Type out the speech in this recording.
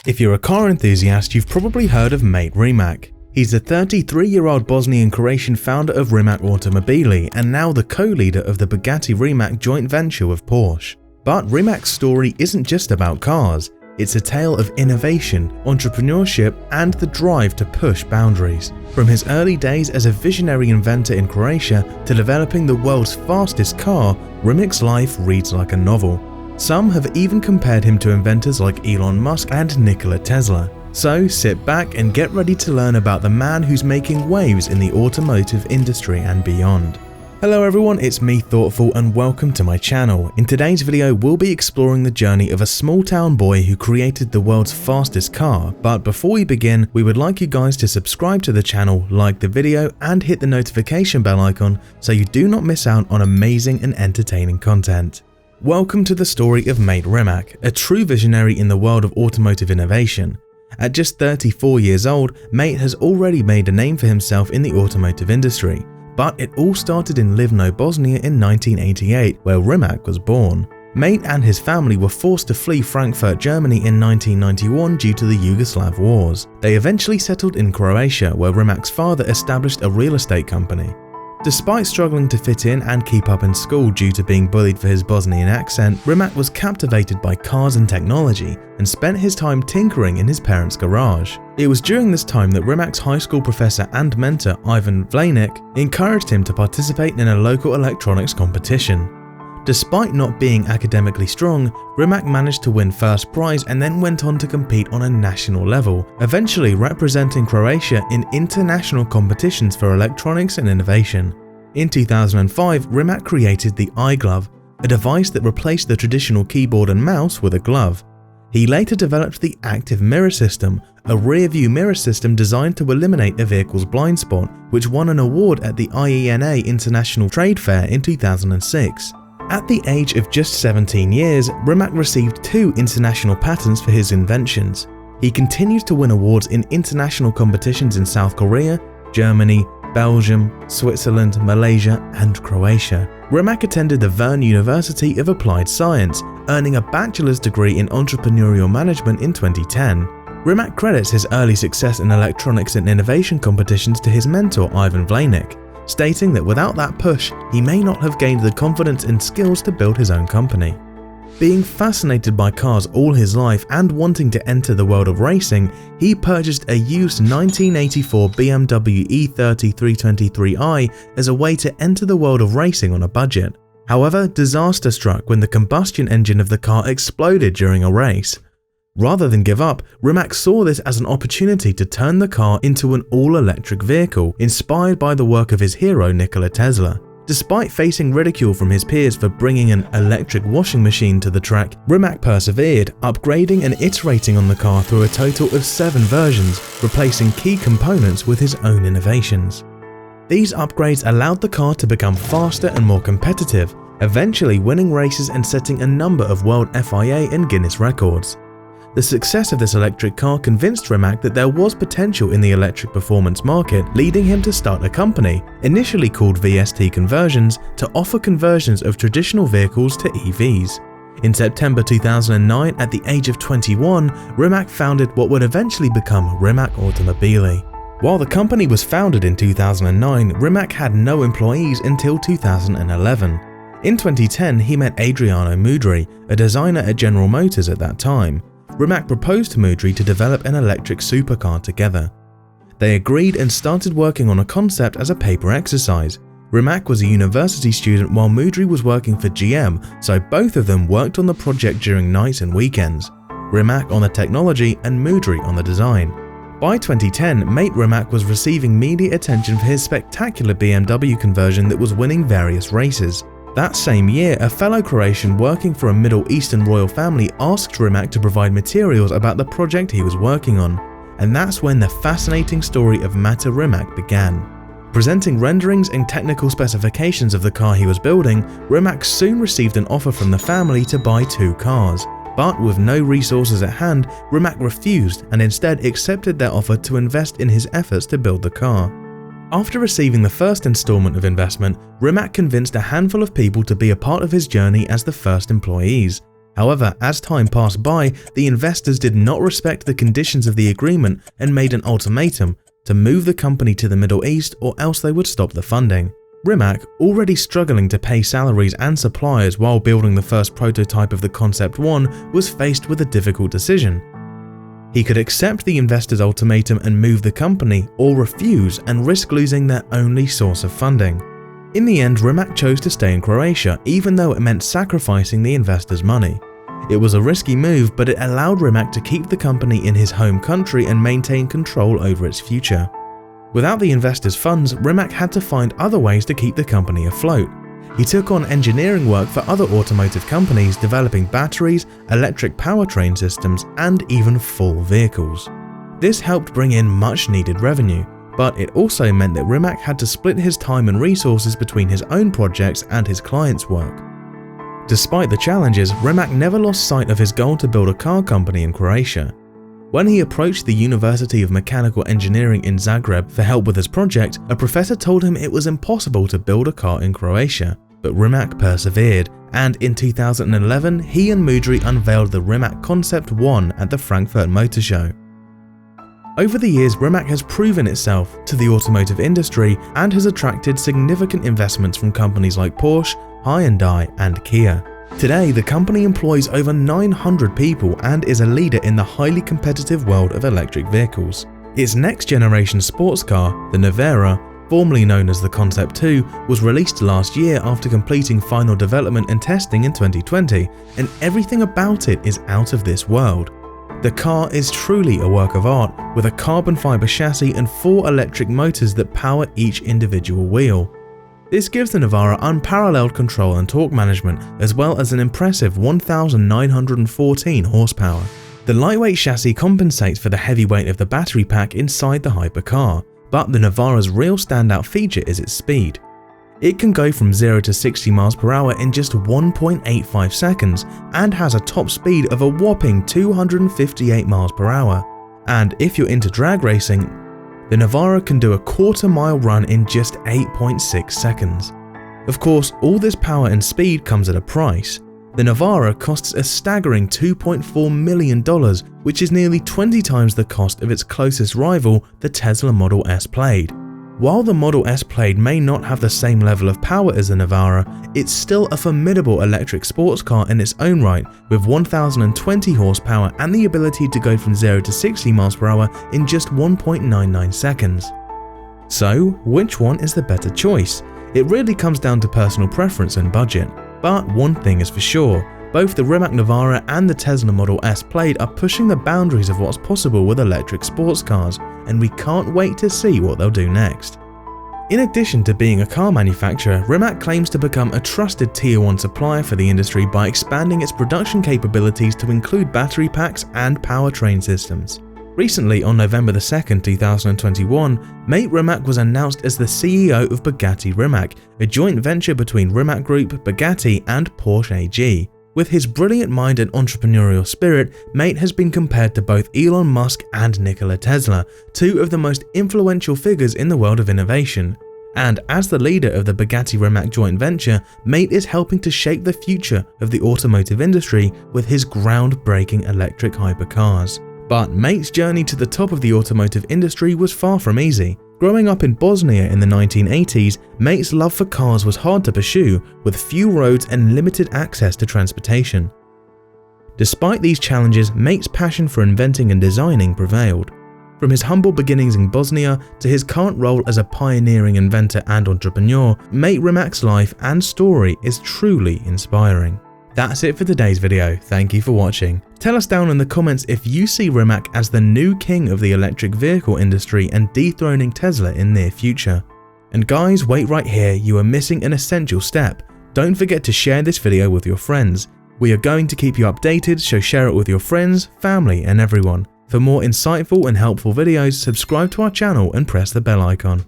If you're a car enthusiast, you've probably heard of mate Rimac. He's the 33-year-old Bosnian-Croatian founder of Rimac Automobili and now the co-leader of the Bugatti Rimac joint venture with Porsche. But Rimac's story isn't just about cars. It's a tale of innovation, entrepreneurship, and the drive to push boundaries. From his early days as a visionary inventor in Croatia to developing the world's fastest car, Rimac's life reads like a novel. Some have even compared him to inventors like Elon Musk and Nikola Tesla. So sit back and get ready to learn about the man who's making waves in the automotive industry and beyond. Hello everyone, it's me Thoughtful and welcome to my channel. In today's video we'll be exploring the journey of a small town boy who created the world's fastest car, but before we begin we would like you guys to subscribe to the channel, like the video and hit the notification bell icon so you do not miss out on amazing and entertaining content. Welcome to the story of mate Rimac, a true visionary in the world of automotive innovation. At just 34 years old, mate has already made a name for himself in the automotive industry. But it all started in Livno, Bosnia in 1988, where Rimac was born. Mate and his family were forced to flee Frankfurt, Germany in 1991 due to the Yugoslav wars. They eventually settled in Croatia, where Rimac's father established a real estate company. Despite struggling to fit in and keep up in school due to being bullied for his Bosnian accent, Rimac was captivated by cars and technology and spent his time tinkering in his parents' garage. It was during this time that Rimac's high school professor and mentor Ivan Vlanik encouraged him to participate in a local electronics competition. Despite not being academically strong, Rimac managed to win first prize and then went on to compete on a national level, eventually representing Croatia in international competitions for electronics and innovation. In 2005, Rimac created the iGlove, a device that replaced the traditional keyboard and mouse with a glove. He later developed the active mirror system, a rear-view mirror system designed to eliminate a vehicle's blind spot, which won an award at the IENA International Trade Fair in 2006. At the age of just 17 years, Rimac received 2 international patents for his inventions. He continued to win awards in international competitions in South Korea, Germany, Belgium, Switzerland, Malaysia, and Croatia. Rimac attended the Verne University of Applied Science, earning a bachelor's degree in entrepreneurial management in 2010. Rimac credits his early success in electronics and innovation competitions to his mentor Ivan Vlanik, stating that without that push, he may not have gained the confidence and skills to build his own company. Being fascinated by cars all his life and wanting to enter the world of racing, he purchased a used 1984 BMW E30 323i as a way to enter the world of racing on a budget. However, disaster struck when the combustion engine of the car exploded during a race. Rather than give up, Rimac saw this as an opportunity to turn the car into an all-electric vehicle, inspired by the work of his hero Nikola Tesla. Despite facing ridicule from his peers for bringing an electric washing machine to the track, Rimac persevered, upgrading and iterating on the car through a total of 7 versions, replacing key components with his own innovations. These upgrades allowed the car to become faster and more competitive, eventually winning races and setting a number of world FIA and Guinness records. The success of this electric car convinced Rimac that there was potential in the electric performance market, leading him to start a company, initially called VST Conversions, to offer conversions of traditional vehicles to EVs. In September 2009, at the age of 21, Rimac founded what would eventually become Rimac Automobili. While the company was founded in 2009, Rimac had no employees until 2011. In 2010, he met Adriano Mudri, a designer at General Motors at that time. Rimac proposed to Mudri to develop an electric supercar together. They agreed and started working on a concept as a paper exercise. Rimac was a university student while Mudri was working for GM, so both of them worked on the project during nights and weekends. Rimac on the technology and Mudri on the design. By 2010, mate Rimac was receiving media attention for his spectacular BMW conversion that was winning various races. That same year, a fellow Croatian working for a Middle Eastern royal family asked Rimac to provide materials about the project he was working on, and that's when the fascinating story of Mate Rimac began. Presenting renderings and technical specifications of the car he was building, Rimac soon received an offer from the family to buy 2 cars, but with no resources at hand, Rimac refused and instead accepted their offer to invest in his efforts to build the car. After receiving the first installment of investment, Rimac convinced a handful of people to be a part of his journey as the first employees. However, as time passed by, the investors did not respect the conditions of the agreement and made an ultimatum to move the company to the Middle East or else they would stop the funding. Rimac, already struggling to pay salaries and suppliers while building the first prototype of the Concept 1, was faced with a difficult decision. He could accept the investors' ultimatum and move the company, or refuse and risk losing their only source of funding. In the end, Rimac chose to stay in Croatia, even though it meant sacrificing the investors' money. It was a risky move, but it allowed Rimac to keep the company in his home country and maintain control over its future. Without the investors' funds, Rimac had to find other ways to keep the company afloat. He took on engineering work for other automotive companies, developing batteries, electric powertrain systems, and even full vehicles. This helped bring in much needed revenue, but it also meant that Rimac had to split his time and resources between his own projects and his clients' work. Despite the challenges, Rimac never lost sight of his goal to build a car company in Croatia. When he approached the University of Mechanical Engineering in Zagreb for help with his project, a professor told him it was impossible to build a car in Croatia. But Rimac persevered, and in 2011 he and Mudry unveiled the Rimac Concept 1 at the Frankfurt Motor Show. Over the years, Rimac has proven itself to the automotive industry and has attracted significant investments from companies like Porsche, Hyundai, and Kia. Today, the company employs over 900 people and is a leader in the highly competitive world of electric vehicles. Its next generation sports car, the Nevera, formerly known as the Concept 2, was released last year after completing final development and testing in 2020, and everything about it is out of this world. The car is truly a work of art, with a carbon fiber chassis and 4 electric motors that power each individual wheel. This gives the Nevera unparalleled control and torque management, as well as an impressive 1,914 horsepower. The lightweight chassis compensates for the heavy weight of the battery pack inside the hypercar, but the Nevera's real standout feature is its speed. It can go from 0 to 60 miles per hour in just 1.85 seconds and has a top speed of a whopping 258 miles per hour. And if you're into drag racing, the Nevera can do a quarter-mile run in just 8.6 seconds. Of course, all this power and speed comes at a price. The Nevera costs a staggering $2.4 million, which is nearly 20 times the cost of its closest rival, the Tesla Model S Plaid. While the Model S Plaid may not have the same level of power as the Nevera, it's still a formidable electric sports car in its own right, with 1,020 horsepower and the ability to go from 0 to 60 miles per hour in just 1.99 seconds. So, which one is the better choice? It really comes down to personal preference and budget. But one thing is for sure, both the Rimac Nevera and the Tesla Model S Plaid are pushing the boundaries of what's possible with electric sports cars, and we can't wait to see what they'll do next. In addition to being a car manufacturer, Rimac claims to become a trusted Tier 1 supplier for the industry by expanding its production capabilities to include battery packs and powertrain systems. Recently, on November 2, 2021, Mate Rimac was announced as the CEO of Bugatti Rimac, a joint venture between Rimac Group, Bugatti, and Porsche AG. With his brilliant mind and entrepreneurial spirit, Mate has been compared to both Elon Musk and Nikola Tesla, two of the most influential figures in the world of innovation. And as the leader of the Bugatti Rimac joint venture, Mate is helping to shape the future of the automotive industry with his groundbreaking electric hypercars. But Mate's journey to the top of the automotive industry was far from easy. Growing up in Bosnia in the 1980s, Mate's love for cars was hard to pursue, with few roads and limited access to transportation. Despite these challenges, Mate's passion for inventing and designing prevailed. From his humble beginnings in Bosnia to his current role as a pioneering inventor and entrepreneur, Mate Rimac's life and story is truly inspiring. That's it for today's video, thank you for watching. Tell us down in the comments if you see Rimac as the new king of the electric vehicle industry and dethroning Tesla in near future. And guys, wait right here, you are missing an essential step. Don't forget to share this video with your friends. We are going to keep you updated, so share it with your friends, family and everyone. For more insightful and helpful videos, subscribe to our channel and press the bell icon.